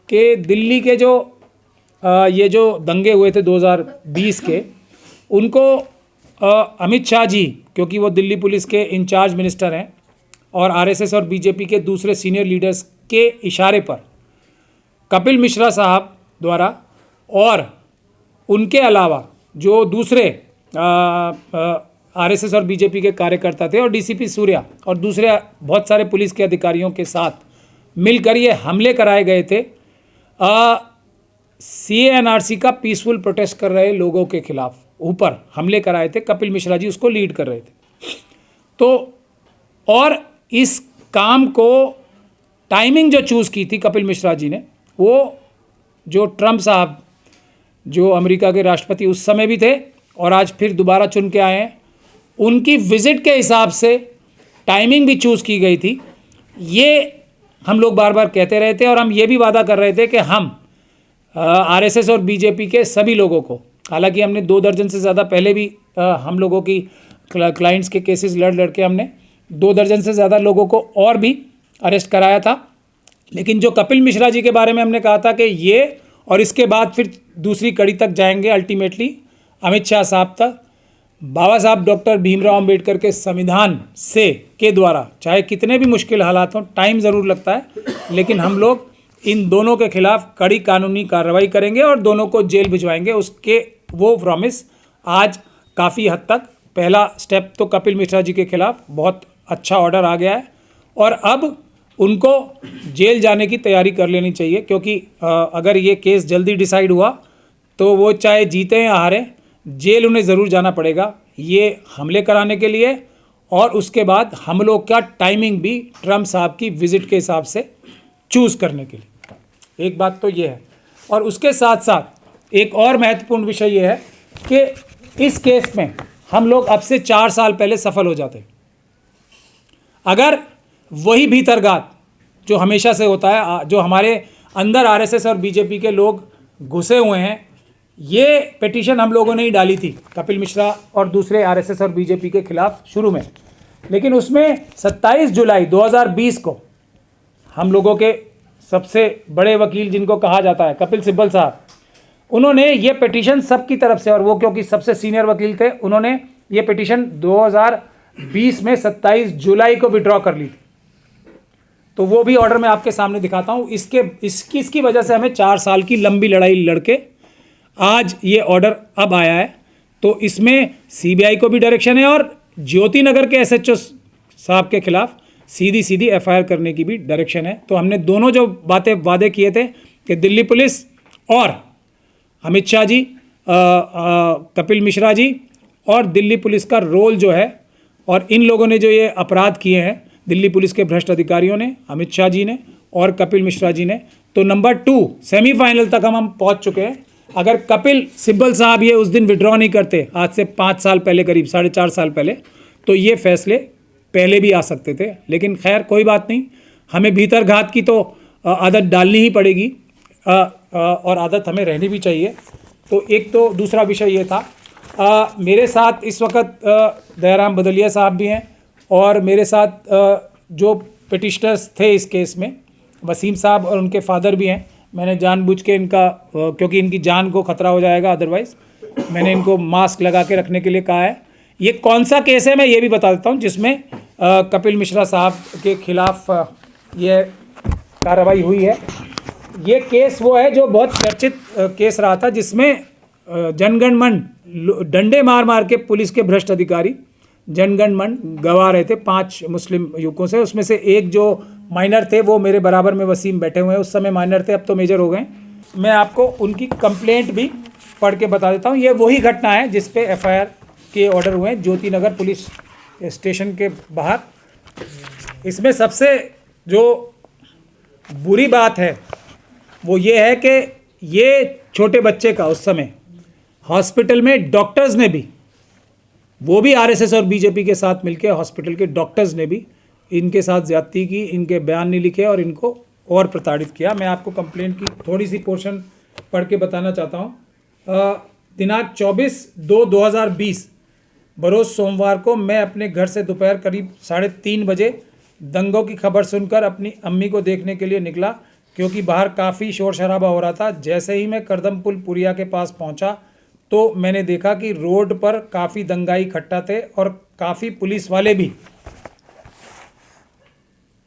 कि दिल्ली के जो ये जो दंगे हुए थे 2020 के, उनको अमित शाह जी, क्योंकि वो दिल्ली पुलिस के इंचार्ज मिनिस्टर हैं और आरएसएस और बीजेपी के दूसरे सीनियर लीडर्स के इशारे पर कपिल मिश्रा साहब द्वारा और उनके अलावा जो दूसरे आरएसएस और बीजेपी के कार्यकर्ता थे और डीसीपी सूर्या और दूसरे बहुत सारे पुलिस के अधिकारियों के साथ मिलकर ये हमले कराए गए थे CANRC का पीसफुल प्रोटेस्ट कर रहे लोगों के खिलाफ ऊपर हमले कराए थे। कपिल मिश्रा जी उसको लीड कर रहे थे। तो और इस काम को टाइमिंग जो चूज़ की थी कपिल मिश्रा जी ने, वो जो ट्रम्प साहब जो अमेरिका के राष्ट्रपति उस समय भी थे और आज फिर दोबारा चुन के आए हैं, उनकी विज़िट के हिसाब से टाइमिंग भी चूज़ की गई थी। ये हम लोग बार बार कहते रहे थे और हम ये भी वादा कर रहे थे कि हम आरएसएस और बीजेपी के सभी लोगों को, हालांकि हमने 2 दर्जन से ज़्यादा पहले भी हम लोगों की क्लाइंट्स के केसेस लड़ के हमने 2 दर्जन से ज़्यादा लोगों को और भी अरेस्ट कराया था, लेकिन जो कपिल मिश्रा जी के बारे में हमने कहा था कि ये और इसके बाद फिर दूसरी कड़ी तक जाएंगे, अल्टीमेटली अमित शाह साहब तक। बाबा साहब डॉक्टर भीमराव अंबेडकर के संविधान से के द्वारा चाहे कितने भी मुश्किल हालात हों, टाइम ज़रूर लगता है, लेकिन हम लोग इन दोनों के खिलाफ कड़ी कानूनी कार्रवाई करेंगे और दोनों को जेल भिजवाएंगे। उसके वो प्रॉमिस आज काफ़ी हद तक पहला स्टेप तो कपिल मिश्रा जी के खिलाफ बहुत अच्छा ऑर्डर आ गया है और अब उनको जेल जाने की तैयारी कर लेनी चाहिए, क्योंकि अगर ये केस जल्दी डिसाइड हुआ तो वो चाहे जीते या हारें, जेल उन्हें ज़रूर जाना पड़ेगा ये हमले कराने के लिए और उसके बाद हमलों का टाइमिंग भी ट्रम्प साहब की विज़िट के हिसाब से चूज़ करने के लिए। एक बात तो ये है और उसके साथ साथ एक और महत्वपूर्ण विषय ये है कि इस केस में हम लोग अब से 4 साल पहले सफल हो जाते। अगर वही भीतरघात जो हमेशा से होता है, जो हमारे अंदर आरएसएस और बीजेपी के लोग घुसे हुए हैं, ये पिटीशन हम लोगों ने ही डाली थी कपिल मिश्रा और दूसरे आरएसएस और बीजेपी के खिलाफ शुरू में, लेकिन उसमें 27 जुलाई 2020 को हम लोगों के सबसे बड़े वकील जिनको कहा जाता है कपिल सिब्बल साहब, उन्होंने ये पिटीशन सबकी तरफ से, और वो क्योंकि सबसे सीनियर वकील थे, उन्होंने ये पिटीशन 2020 में 27 जुलाई को विड्रॉ कर ली थी। तो वो भी ऑर्डर मैं आपके सामने दिखाता हूँ। इसकी वजह से हमें 4 साल की लंबी लड़ाई लड़के आज ये ऑर्डर अब आया है। तो इसमें सीबीआई को भी डायरेक्शन है और ज्योति नगर के एसएचओ साहब के खिलाफ सीधी एफआईआर करने की भी डायरेक्शन है। तो हमने दोनों जो वादे किए थे कि दिल्ली पुलिस और अमित शाह जी, कपिल मिश्रा जी और दिल्ली पुलिस का रोल जो है, और इन लोगों ने जो ये अपराध किए हैं, दिल्ली पुलिस के भ्रष्ट अधिकारियों ने, अमित शाह जी ने और कपिल मिश्रा जी ने, तो नंबर 2 सेमीफाइनल तक हम पहुंच चुके हैं। अगर कपिल सिब्बल साहब ये उस दिन विड्रॉ नहीं करते, आज से 5 साल पहले, करीब 4.5 साल पहले, तो ये फैसले पहले भी आ सकते थे। लेकिन खैर कोई बात नहीं, हमें भीतरघात की तो आदत डालनी ही पड़ेगी और आदत हमें रहनी भी चाहिए। तो एक तो दूसरा विषय ये था। मेरे साथ इस वक्त दयाराम बदलिया साहब भी हैं और मेरे साथ जो पिटिशनर्स थे इस केस में वसीम साहब और उनके फादर भी हैं। मैंने जानबूझ के इनका, क्योंकि इनकी जान को खतरा हो जाएगा अदरवाइज़, मैंने इनको मास्क लगा के रखने के लिए कहा है। ये कौन सा केस है मैं ये भी बता देता हूँ, जिसमें कपिल मिश्रा साहब के खिलाफ ये कार्रवाई हुई है। ये केस वो है जो बहुत चर्चित केस रहा था, जिसमें जनगण मन डंडे मार मार के पुलिस के भ्रष्ट अधिकारी जनगण मन गवा रहे थे 5 मुस्लिम युवकों से। उसमें से एक जो माइनर थे, वो मेरे बराबर में वसीम बैठे हुए हैं, उस समय माइनर थे, अब तो मेजर हो गए। मैं आपको उनकी कंप्लेंट भी पढ़ के बता देता हूँ। ये वही घटना है जिस पे एफआईआर के ऑर्डर हुए हैं ज्योति नगर पुलिस स्टेशन के बाहर। इसमें सबसे जो बुरी बात है वो ये है कि ये छोटे बच्चे का उस समय हॉस्पिटल में डॉक्टर्स ने भी, वो भी आरएसएस और बीजेपी के साथ मिलकर हॉस्पिटल के डॉक्टर्स ने भी इनके साथ ज्यादती की, इनके बयान नहीं लिखे और इनको और प्रताड़ित किया। मैं आपको कंप्लेंट की थोड़ी सी पोर्शन पढ़ के बताना चाहता हूँ। दिनांक 24/2/2020 बरोज़ सोमवार को मैं अपने घर से दोपहर करीब 3:30 बजे दंगों की खबर सुनकर अपनी अम्मी को देखने के लिए निकला। क्योंकि बाहर काफ़ी शोर शराबा हो रहा था। जैसे ही मैं करदमपुल पुरिया के पास पहुंचा तो मैंने देखा कि रोड पर काफ़ी दंगाई इकट्ठा थे और काफ़ी पुलिस वाले भी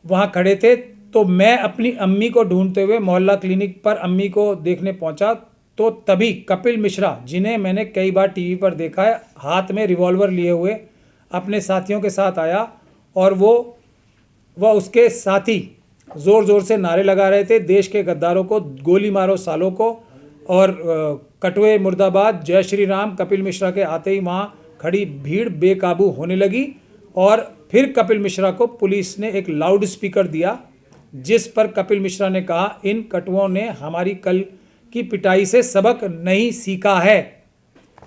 वहाँ खड़े थे। तो मैं अपनी अम्मी को ढूंढते हुए मोहल्ला क्लिनिक पर अम्मी को देखने पहुँचा तो तभी कपिल मिश्रा, जिन्हें मैंने कई बार टीवी पर देखा है, हाथ में रिवॉल्वर लिए हुए अपने साथियों के साथ आया और वह उसके साथी ज़ोर ज़ोर से नारे लगा रहे थे, देश के गद्दारों को गोली मारो सालों को, और कटवे मुर्दाबाद, जय श्री राम। कपिल मिश्रा के आते ही वहाँ खड़ी भीड़ बेकाबू होने लगी और फिर कपिल मिश्रा को पुलिस ने एक लाउड स्पीकर दिया, जिस पर कपिल मिश्रा ने कहा, इन कटुओं ने हमारी कल की पिटाई से सबक नहीं सीखा है।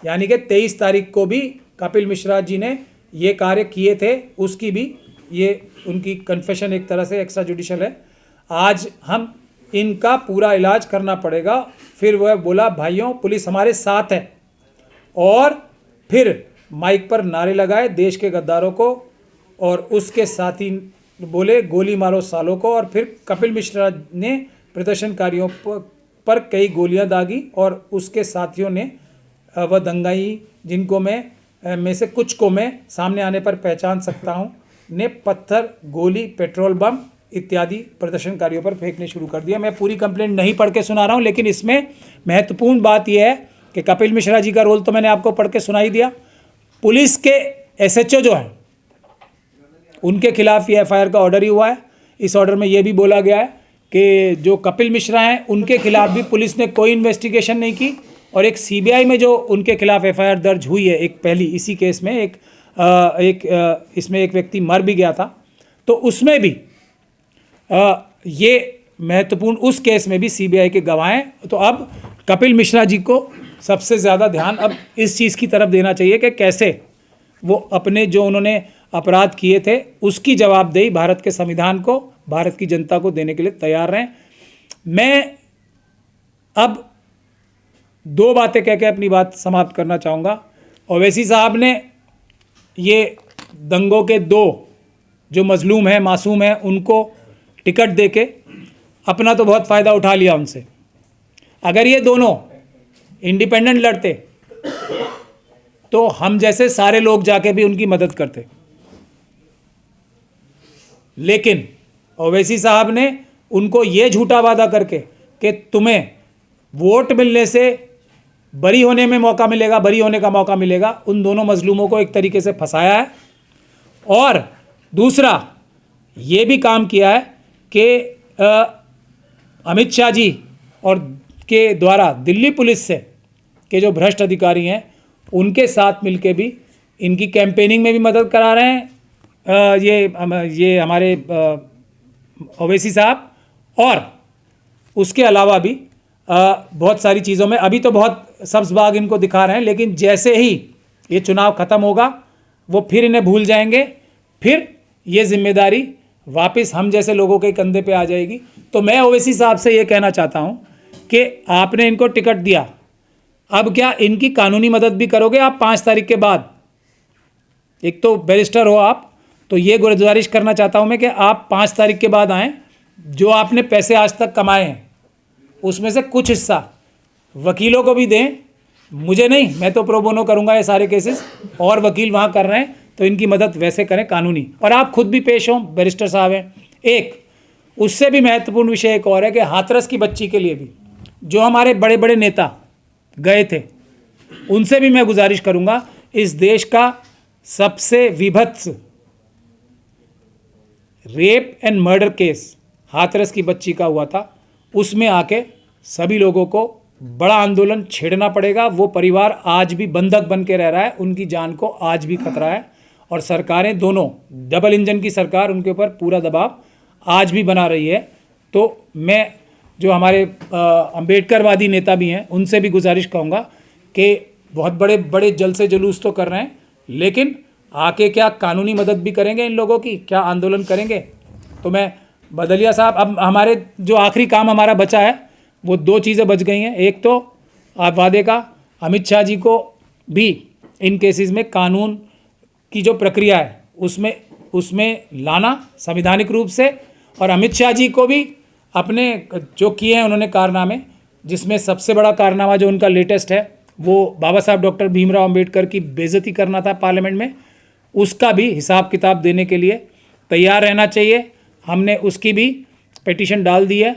यानी कि 23 तारीख को भी कपिल मिश्रा जी ने ये कार्य किए थे, उसकी भी ये उनकी कन्फेशन एक तरह से एक्स्ट्रा जुडिशल है। आज हम इनका पूरा इलाज करना पड़ेगा। फिर वह बोला, भाइयों पुलिस हमारे साथ है, और फिर माइक पर नारे लगाए देश के गद्दारों को, और उसके साथी बोले गोली मारो सालों को। और फिर कपिल मिश्रा ने प्रदर्शनकारियों पर कई गोलियां दागी और उसके साथियों ने वह दंगाई, जिनको में से कुछ को मैं सामने आने पर पहचान सकता हूं, ने पत्थर, गोली, पेट्रोल बम इत्यादि प्रदर्शनकारियों पर फेंकने शुरू कर दिया। मैं पूरी कंप्लेंट नहीं पढ़ के सुना रहा हूं, लेकिन इसमें महत्वपूर्ण बात यह है कि कपिल मिश्रा जी का रोल तो मैंने आपको पढ़ के सुना ही दिया। पुलिस के एसएचओ जो है, उनके खिलाफ ये एफआईआर का ऑर्डर ही हुआ है। इस ऑर्डर में यह भी बोला गया है कि जो कपिल मिश्रा हैं उनके खिलाफ भी पुलिस ने कोई इन्वेस्टिगेशन नहीं की, और एक सीबीआई में जो उनके खिलाफ एफआईआर दर्ज हुई है, एक पहली इसी केस में इसमें एक व्यक्ति मर भी गया था, तो उसमें भी ये महत्वपूर्ण, उस केस में भी सीबीआई के गवाह हैं। तो अब कपिल मिश्रा जी को सबसे ज़्यादा ध्यान अब इस चीज़ की तरफ देना चाहिए कि कैसे वो अपने जो उन्होंने अपराध किए थे उसकी जवाबदेही भारत के संविधान को, भारत की जनता को देने के लिए तैयार रहें। मैं अब दो बातें कह के अपनी बात समाप्त करना चाहूँगा। ओवैसी साहब ने ये दंगों के दो जो मजलूम हैं, मासूम हैं, उनको टिकट देके अपना तो बहुत फ़ायदा उठा लिया उनसे। अगर ये दोनों इंडिपेंडेंट लड़ते तो हम जैसे सारे लोग जाके भी उनकी मदद करते, लेकिन ओवैसी साहब ने उनको ये झूठा वादा करके कि तुम्हें वोट मिलने से बरी होने में मौका मिलेगा, बरी होने का मौका मिलेगा, उन दोनों मजलूमों को एक तरीके से फंसाया है। और दूसरा ये भी काम किया है कि अमित शाह जी और के द्वारा दिल्ली पुलिस से के जो भ्रष्ट अधिकारी हैं उनके साथ मिलके भी इनकी कैंपेनिंग में भी मदद करा रहे हैं ये हमारे ओवैसी साहब, और उसके अलावा भी बहुत सारी चीज़ों में अभी तो बहुत सब्ज़ बाग इनको दिखा रहे हैं, लेकिन जैसे ही ये चुनाव ख़त्म होगा वो फिर इन्हें भूल जाएंगे, फिर ये जिम्मेदारी वापस हम जैसे लोगों के कंधे पे आ जाएगी। तो मैं ओवैसी साहब से ये कहना चाहता हूँ कि आपने इनको टिकट दिया, अब क्या इनकी कानूनी मदद भी करोगे आप 5 तारीख के बाद? एक तो बैरिस्टर हो आप, तो ये गुजारिश करना चाहता हूँ मैं कि आप 5 तारीख के बाद आएँ। जो आपने पैसे आज तक कमाए हैं उसमें से कुछ हिस्सा वकीलों को भी दें, मुझे नहीं, मैं तो प्रो बोनो करूँगा ये सारे केसेस, और वकील वहाँ कर रहे हैं तो इनकी मदद वैसे करें कानूनी, और आप खुद भी पेश हों, बैरिस्टर साहब हैं। एक उससे भी महत्वपूर्ण विषय एक और है कि हाथरस की बच्ची के लिए भी जो हमारे बड़े बड़े नेता गए थे, उनसे भी मैं गुजारिश करूँगा, इस देश का सबसे विभत्स rape and murder case Hathras की बच्ची का हुआ था, उसमें आके सभी लोगों को बड़ा आंदोलन छेड़ना पड़ेगा। वो परिवार आज भी बंधक बन के रह रहा है, उनकी जान को आज भी खतरा है, और सरकारें दोनों, डबल इंजन की सरकार उनके ऊपर पूरा दबाव आज भी बना रही है। तो मैं जो हमारे अम्बेडकरवादी नेता भी हैं उनसे भी गुजारिश कहूँगा कि बहुत बड़े बड़े जलसे जुलूस तो कर रहे हैं, लेकिन आके क्या कानूनी मदद भी करेंगे इन लोगों की, क्या आंदोलन करेंगे? तो मैं बदलिया साहब, अब हमारे जो आखिरी काम हमारा बचा है वो 2 चीज़ें बच गई हैं। एक तो आप वादे का अमित शाह जी को भी इन केसेस में कानून की जो प्रक्रिया है उसमें लाना संवैधानिक रूप से, और अमित शाह जी को भी अपने जो किए हैं उन्होंने कारनामे, जिसमें सबसे बड़ा कारनामा जो उनका लेटेस्ट है वो बाबा साहब डॉक्टर भीमराव अंबेडकर की बेइज्जती करना था पार्लियामेंट में, उसका भी हिसाब किताब देने के लिए तैयार रहना चाहिए। हमने उसकी भी पिटीशन डाल दी है,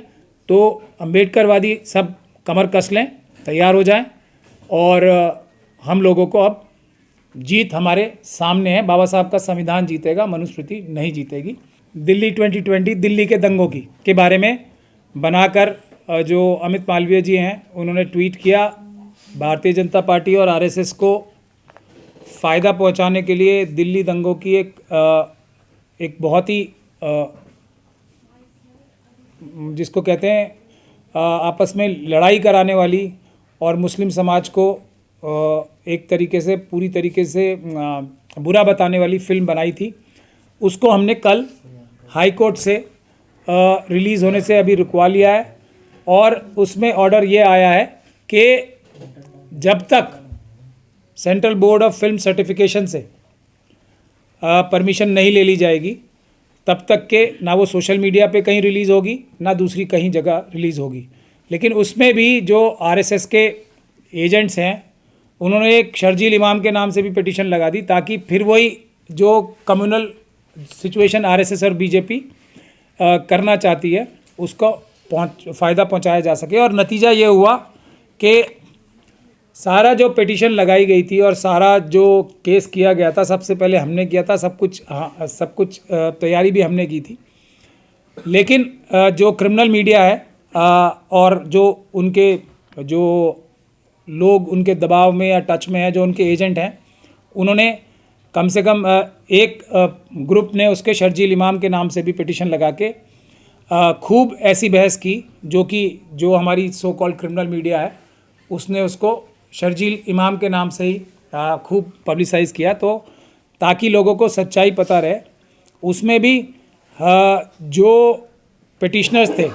तो अंबेडकरवादी सब कमर कस लें, तैयार हो जाएं, और हम लोगों को अब जीत हमारे सामने है। बाबा साहब का संविधान जीतेगा, मनुस्मृति नहीं जीतेगी। दिल्ली 2020 दिल्ली के दंगों के बारे में बनाकर जो अमित मालवीय जी हैं उन्होंने ट्वीट किया, भारतीय जनता पार्टी और आरएसएस को फ़ायदा पहुंचाने के लिए दिल्ली दंगों की एक बहुत ही जिसको कहते हैं आपस में लड़ाई कराने वाली और मुस्लिम समाज को एक तरीके से पूरी तरीके से बुरा बताने वाली फिल्म बनाई थी। उसको हमने कल हाई कोर्ट से रिलीज़ होने से अभी रुकवा लिया है, और उसमें ऑर्डर ये आया है कि जब तक central board of film certification से परमिशन नहीं ले ली जाएगी तब तक के ना वो सोशल मीडिया पे कहीं रिलीज़ होगी ना दूसरी कहीं जगह रिलीज़ होगी। लेकिन उसमें भी जो आरएसएस के एजेंट्स हैं उन्होंने एक शर्जील इमाम के नाम से भी पिटीशन लगा दी, ताकि फिर वही जो कम्युनल सिचुएशन आरएसएस और बीजेपी करना चाहती है उसको फ़ायदा पहुंचाया जा सके। और नतीजा ये हुआ कि सारा जो पिटीशन लगाई गई थी और सारा जो केस किया गया था, सबसे पहले हमने किया था, सब कुछ तैयारी भी हमने की थी। लेकिन जो क्रिमिनल मीडिया है और जो उनके जो लोग उनके दबाव में या टच में है, जो उनके एजेंट हैं, उन्होंने कम से कम एक ग्रुप ने उसके शर्जील इमाम के नाम से भी पिटीशन लगा के खूब ऐसी बहस की जो हमारी सो कॉल्ड क्रिमिनल मीडिया है उसने उसको शर्जील इमाम के नाम से ही खूब पब्लिसाइज़ किया, तो ताकि लोगों को सच्चाई पता रहे। उसमें भी जो पिटिशनर्स थे,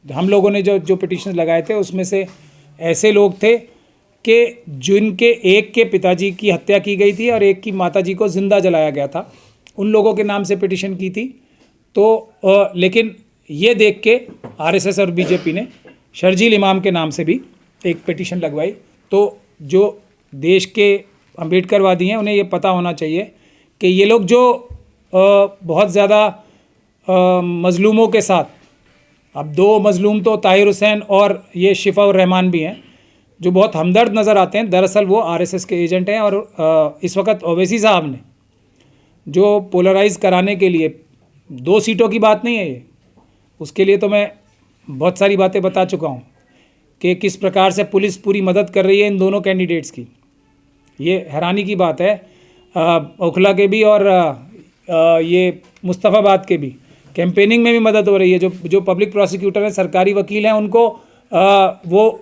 हम लोगों ने जो पिटिशन लगाए थे, उसमें से ऐसे लोग थे कि जिनके एक के पिताजी की हत्या की गई थी और एक की माताजी को ज़िंदा जलाया गया था, उन लोगों के नाम से पिटिशन की थी। तो लेकिन ये देख के आरएसएस और बीजेपी ने शर्जील इमाम के नाम से भी एक पिटिशन लगवाई। तो जो देश के अंबेडकरवादी हैं उन्हें ये पता होना चाहिए कि ये लोग जो बहुत ज़्यादा मज़लूमों के साथ, अब दो मज़लूम तो ताहिर हुसैन और ये शिफा उर रहमान भी हैं, जो बहुत हमदर्द नज़र आते हैं, दरअसल वो आरएसएस के एजेंट हैं। और इस वक्त ओवैसी साहब ने जो पोलराइज़ कराने के लिए 2 सीटों की बात नहीं है ये, उसके लिए तो मैं बहुत सारी बातें बता चुका हूँ कि किस प्रकार से पुलिस पूरी मदद कर रही है इन दोनों कैंडिडेट्स की। ये हैरानी की बात है। ओखला के भी और ये मुस्तफ़ाबाद के भी कैंपेनिंग में भी मदद हो रही है। जो पब्लिक प्रोसिक्यूटर हैं, सरकारी वकील हैं, उनको वो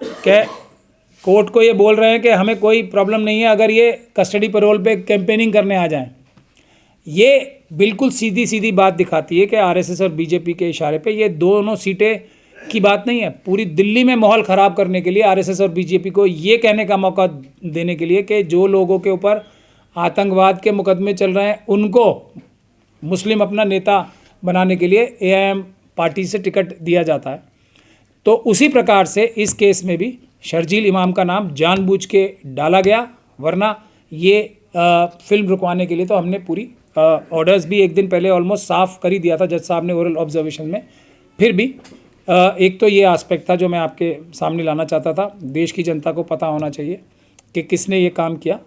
कोर्ट को ये बोल रहे हैं कि हमें कोई प्रॉब्लम नहीं है अगर ये कस्टडी पैरोल पे कैंपेनिंग करने आ जाएं। ये बिल्कुल सीधी सीधी बात दिखाती है कि आरएसएस और बीजेपी के इशारे पे ये दोनों सीटें की बात नहीं है। पूरी दिल्ली में माहौल ख़राब करने के लिए आरएसएस और बीजेपी को ये कहने का मौका देने के लिए कि जो लोगों के ऊपर आतंकवाद के मुकदमे चल रहे हैं उनको मुस्लिम अपना नेता बनाने के लिए एआईएम पार्टी से टिकट दिया जाता है। तो उसी प्रकार से इस केस में भी शर्जील इमाम का नाम जानबूझ के डाला गया, वरना ये फिल्म रुकवाने के लिए तो हमने पूरी ऑर्डर्स भी एक दिन पहले ऑलमोस्ट साफ़ कर ही दिया था जज साहब ने ओरल ऑब्जर्वेशन में। फिर भी एक तो ये आस्पेक्ट था जो मैं आपके सामने लाना चाहता था। देश की जनता को पता होना चाहिए कि किसने ये काम किया।